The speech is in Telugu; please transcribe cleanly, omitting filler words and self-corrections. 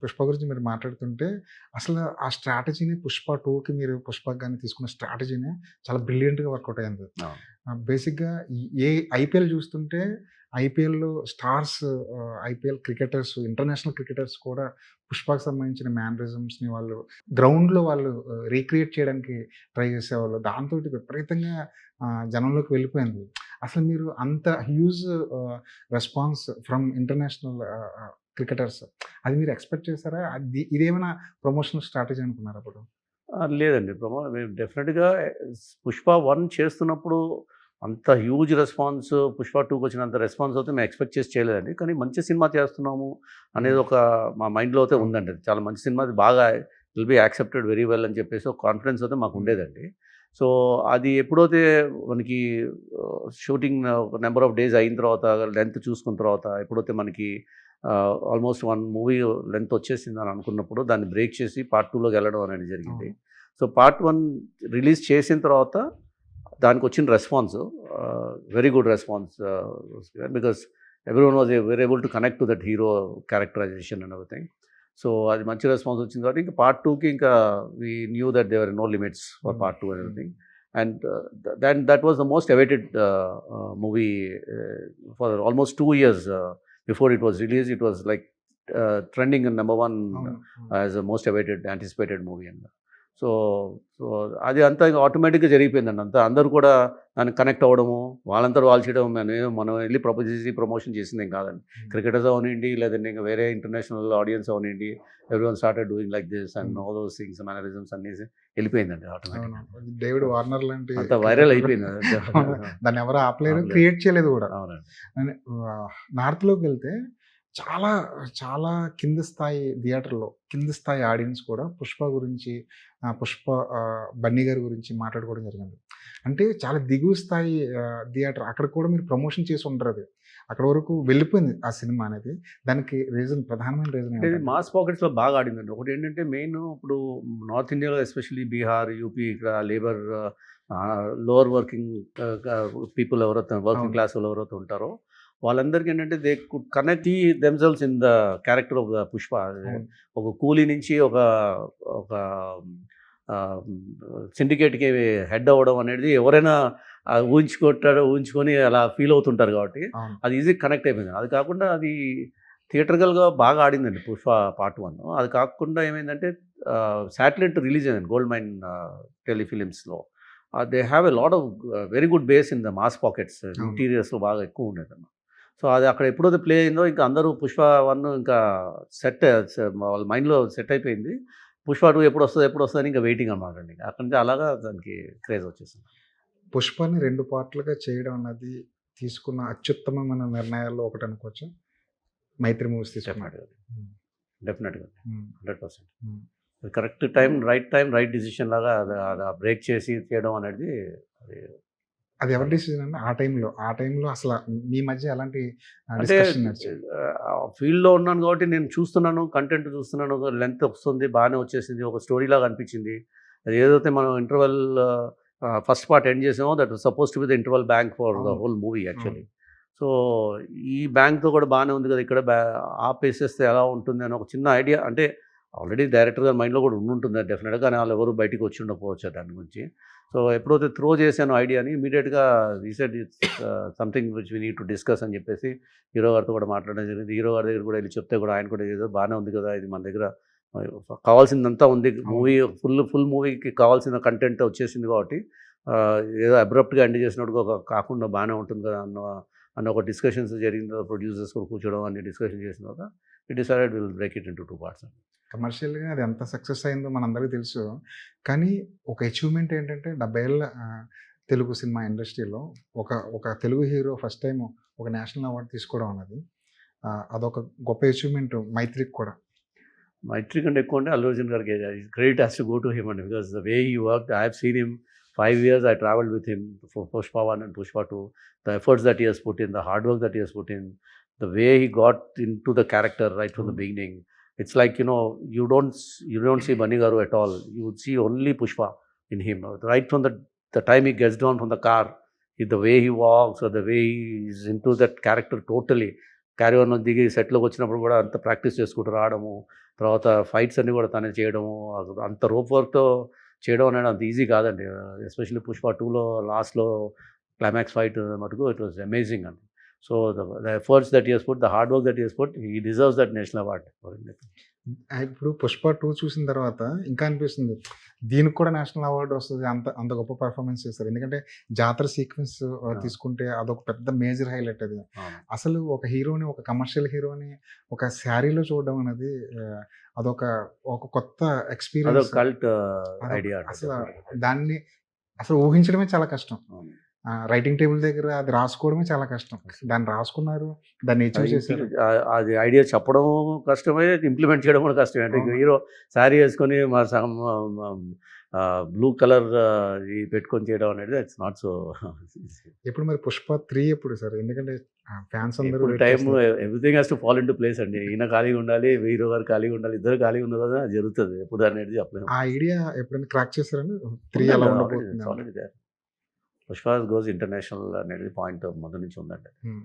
పుష్ప గురించి మీరు మాట్లాడుతుంటే అసలు ఆ స్ట్రాటజీని 'పుష్ప 2'కి మీరు 'పుష్పకి' గాని తీసుకున్న స్ట్రాటజీని చాలా బ్రిలియంట్‌గా వర్కౌట్ అయింది. అవును. బేసిక్‌గా ఏ ఐపీఎల్ చూస్తుంటే ఐపీఎల్‌లో stars IPL cricketers, international cricketers కూడా 'పుష్పకి' సంబంధించిన మేనరిజమ్స్‌ని గ్రౌండ్‌లో వాళ్ళు రీక్రియేట్ చేయడానికి ట్రై చేసేవాళ్ళు. దాంతోటి విపరీతంగా జనంలోకి వెళ్ళిపోయింది. అసలు మీరు అంత huge response from international cricketers అది మీరు ఎక్స్‌పెక్ట్ చేసారా? ఇదేమైనా ప్రమోషనల్ స్ట్రాటజీ అనుకున్నారా అప్పుడు? లేదండి. మేము డెఫినిట్‌గా 'పుష్ప 1' చేస్తున్నప్పుడు అంత హ్యూజ్ రెస్పాన్స్ 'పుష్ప 2'కి వచ్చినంత రెస్పాన్స్ అయితే మేము ఎక్స్‌పెక్ట్ చేసి చేయలేదండి. కానీ మంచి సినిమా చేస్తున్నాము అనేది హ్మ్. ఒక మా మైండ్‌లో అయితే అవును. ఉందండి. అది చాలా మంచి సినిమా, అది బాగా will be accepted very well అని చెప్పేసి ఒక కాన్ఫిడెన్స్ అయితే మాకు హ్మ్. ఉండేదండి. సో, అది ఎప్పుడైతే మనకి షూటింగ్ ఒక నంబర్ ఆఫ్ డేస్ అయిన తర్వాత, లెంత్ చూసుకున్న తర్వాత, ఎప్పుడైతే మనకి ఆల్మోస్ట్ 1 మూవీ లెంత్ వచ్చేసిందని అనుకున్నప్పుడు దాన్ని బ్రేక్ చేసి పార్ట్ 2లోకి వెళ్ళడం అనేది జరిగింది. అవును. సో, పార్ట్ 1 రిలీజ్ చేసిన తర్వాత దానికొచ్చిన response very good response, because everyone very able to connect to that hero characterisation and everything. So, అది మంచి రెస్పాన్స్ వచ్చింది కాబట్టి ఇంకా పార్ట్ 2కి ఇంకా we knew that there are no limits for hmm. Part 2 and hmm. Everything. And then that was the most awaited movie for almost 2 years before it was released. It was like trending in number 1 అవును. as a most awaited, anticipated movie. And so, so అది అంతా ఇంక ఆటోమేటిక్‌గా జరిగిపోయిందండి. అంతా అందరూ కూడా దానికి కనెక్ట్ అవ్వడము, వాళ్ళంతట వాళ్ళు చేయడం, మనం వెళ్లి ప్రపోజ్ చేసి ప్రమోషన్ చేసిందేం కాదండి. హ్మ్. క్రికెటర్స్ అవనియండి, లేదంటే ఇంకా వేరే ఇంటర్నేషనల్ ఆడియన్స్ అవనియండి, everyone started doing like this and hmm. All those things, mannerisms అన్నీ వెళ్ళిపోయిందండి అవును. ఆటోమేటిక్‌గా. డేవిడ్ ఆ! వార్నర్ లాంటి అంతా వైరల్ క్రికెటర్ అయిపోయింది. అవును. దాన్నెవరు ఆపలేరు. ఆపలేదు. క్రియేట్ చేయలేదు గూడా. అవునండి. అని నార్త్‌లోకెళ్తే చాలా, చాలా కింది స్థాయి థియేటర్‌లో, కింది స్థాయి ఆడియన్స్ కూడా 'పుష్ప' గురించి 'బన్నీ' గారి గురించి మాట్లాడుకోవడం జరిగింది. అంటే చాలా దిగువ స్థాయి థియేటర్. అక్కడికి కూడా మీరు ప్రమోషన్ చేసి ఉండరది. అక్కడి వరకు వెళ్ళిపోయింది ఆ సినిమా అనేది. దానికి ప్రధానమైన రీజన్ అంటే ఇది ఏమిటంటారు? మాస్ పాకెట్స్‌లో బాగా ఆడిందండి. ఒకటేంటంటే మెయిన్ ఇప్పుడు నార్త్ ఇండియాలో ఎస్పెషల్లీ బీహార్, యూపీ ఇక్కడ లేబర్ లోవర్ వర్కింగ్ పీపుల్ ఎవరైతే వర్కింగ్ అవును. క్లాస్ వాళ్ళు ఎవరైతే ఉంటారో వాళ్ళందరికీ ఏంటంటే they could connect themselves in the character of the Pushpa. అవును. ఒక కూలీ నుంచి ఒక ఒక ఆహ్, సిండికేట్‌కి హెడ్ అవ్వడం అనేది ఎవరైనా ఊహించుకొని అలా ఫీల్ అవుతుంటారు కాబట్టి అవును. అది ఈజీగా కనెక్ట్ అయిపోయింది. అది కాకుండా అది థియేట్రికల్‌గా బాగా ఆడిందండి 'పుష్ప పార్ట్ 1'. అది కాకుండా ఏమైందంటే శాటిలైట్ రిలీజ్ అయిందండి 'గోల్డ్ మైన్' టెలిఫిలిమ్స్‌లో. They have a lot of very good base in the mass pockets. అవును. ఇంటీరియర్స్‌లో బాగా ఎక్కువ ఉండేదన్నమాట. సో, అది అక్కడ ఎప్పుడైతే ప్లే అయిందో ఇంకా అందరూ 'పుష్ప 1' ఇంకా సెట్ వాళ్ళ మైండ్‌లో సెట్ అయిపోయింది. 'పుష్ప 2' ఎప్పుడొస్తదని ఇంకా వెయిటింగ్ అనమాట అండి. అక్కడి నుంచి అలాగా దానికి క్రేజ్ వచ్చేసింది. 'పుష్పని' 2 పార్ట్‌లుగా చేయడం అన్నది తీసుకున్న అత్యుత్తమమైన నిర్ణయాల్లో ఒకటనుకోవచ్చా? 'మైత్రి' మూవీస్ తీసుకున్నారు. డెఫినెట్‌గా. హ్మ్. డెఫినెట్‌గా. హ్మ్. 100%. హ్మ్. కరెక్ట్ టైం, రైట్ డిసిషన్ లాగా అది బ్రేక్ చేసి చేయడం అనేది అది అది ఎవరి చాలా డెసిషన్ అండి? ఆ టైంలో అసల మీ మధ్య ఎలాంటి అంటే డిస్కషన్ నడిచాయి? ఫీల్డ్‌లో ఉన్నాను కాబట్టి నేను చూస్తున్నాను, కంటెంట్ చూస్తున్నాను. లెంత్ వస్తుంది, బానే వచ్చేసింది. ఒక స్టోరీలాగా అనిపించింది. అది ఏదైతే మనం ఇంటర్వల్ ఫస్ట్ పార్ట్ ఎండ్ చేసామో that was supposed to be the interval bank for the అవును. హోల్ మూవీ అవును. యాక్చువల్లీ. సో, ఈ బ్యాంక్‌తో కూడా బానే ఉంది కదా! ఇక్కడ ఆపేసేస్తే ఎలా ఉంటుంది అని ఒక చిన్న ఐడియా, అంటే ఆల్రెడీ డైరెక్టర్ గారి మైండ్‌లో కూడా ఉండుంటుంది డెఫినిట్‌గా. కానీ ఆళ్ళెవరు బయటికి వచ్చి ఉండకపోవచ్చు దాని గురించి. సో, ఎప్పుడైతే త్రో చేశానో ఐడియాని ఇమ్మీడియేట్‌గా he said it's something which we need to discuss అని చెప్పేసి హీరో గారితో కూడా మాట్లాడడం జరిగింది. హీరో గారి దగ్గర కూడా ఎళ్లి చెప్తే కూడా ఆయన కూడా ఏదో బానే ఉంది కదా! ఇది మన దగ్గర కావాల్సిందంతా ఉంది. అవును. ఫుల్ మూవీకి కావాల్సిన కంటెంట్ వచ్చేసింది కాబట్టి ఏదో అబ్రప్ట్‌గా ఎండ్ చేసినట్టుగా కాకుండా బానే ఉంటుంది కదా! అన్న ఒక డిస్కషన్స్ జరిగిన తర్వాత ప్రొడ్యూసర్స్ కూడా కూర్చోవడం అన్ని డిస్కషన్ చేసిన తర్వాత we decided we will break it into 2 parts. కమర్షియల్‌గా అది ఎంత సక్సెస్ అయిందో మనందరికీ తెలుసు. కానీ ఒక అచీవ్‌మెంట్ ఏంటంటే 70 ఏళ్ల తెలుగు సినిమా ఇండస్ట్రీలో ఒక ఒక తెలుగు హీరో ఫస్ట్ టైమ్ ఒక నేషనల్ అవార్డ్ తీసుకోవడం అన్నది అదొక గొప్ప అచీవ్‌మెంట్ 'మైత్రికి' కూడా. మైత్రి కంటే ఎక్కువ అంటే అల్లు అర్జున్ గారికి credit has to go to him అండి. Because the way he worked, I have seen him 5 years I traveled with him for Pushpa 1 and Pushpa 2. The efforts that he has put in, the hard work that he has put in, the way he got into the character right from the అవును. beginning. It's like, you don't see Bunny Garu at all. You would see only Pushpa in him. Right from the time he gets down from the car, the way he walks or the way he is into that character totally. Carry ఓవర్‌లో దిగి సెట్‌లోకి వచ్చినప్పుడు కూడా అంత ప్రాక్టీస్ చేసుకుంటూ రావడము, తర్వాత ఫైట్స్ అన్నీ కూడా తనే చేయడము, అంత రోప్ వర్క్‌తో చేయడం అనేది అంత ఈజీ కాదండి. ఎస్పెషల్లీ 'పుష్ప 2లో' లాస్ట్‌లో క్లైమాక్స్ ఫైట్ మటుకు ఇట్ వాస్ అమేజింగ్ అండి. So, the efforts that he has put, the hard work that he has put, he deserves that national award for it. ఇప్పుడు 'పుష్ప 2' చూసిన తర్వాత ఇంకా అనిపిస్తుంది. దీనికి కూడా నేషనల్ అవార్డ్ వస్తది. అంత అంత గొప్ప పెర్ఫార్మన్స్ చేశారు. ఎందుకంటే జాతర సీక్వెన్స్ తీసుకుంటే అదొక పెద్ద మేజర్ హైలైట్ అది. అవును. అసలు ఒక హీరోని, ఒక కమర్షియల్ హీరోని ఒక శారీలో చూడడం అనేది అదొక ఒక కొత్త అదొక ఎక్స్‌పీరియన్స్. కల్ట్ అదొక ఐడియా అండి. అసల డెఫినెట్‌గా. దాన్ని అసలు ఊహించడమే చాలా కష్టం. అవును. రైటింగ్ టేబుల్ దగ్గర అది రాసుకోవడమే చాలా కష్టం. దాన్ని రాసుకున్నారు. దాన్ని అచీవ్ చేశారు. అది ఐడియా చెప్పడం కష్టమే, ఇంప్లిమెంట్ చేయడం కూడా కష్టమే. అంటే అవును. హీరో శారీ వేసుకొని మా సమ్ బ్లూ కలర్ ఇది పెట్టుకొని చేయడం అనేది ఇట్స్ నాట్ సో ఎప్పుడు మరి 'పుష్ప 3' ఎప్పుడు సార్? ఎందుకంటే ఫ్యాన్స్ అందరూ ఎప్పుడు వెయిట్ టైమ్ చేస్తున్నారు. Everything has to fall into place అండి. ఈయన ఖాళీగా ఉండాలి, హీరో గారు ఖాళీగా ఉండాలి, ఇద్దరు ఖాళీగా ఉన్న రోజున అది జరుగుతుంది. ఎప్పుడు అనేది చెప్పలేము. ఆ ఐడియా ఎప్పుడైనా క్రాక్ చేసారండి? 3 ఉందండి, ఎలా ఆల్రెడీ ఉండబోతుంది అని? ఆల్రెడీ పుష్ప గోస్ ఇంటర్నేషనల్ అనేది పాయింట్ మొదటి నుంచి ఉందండి. హ్మ్.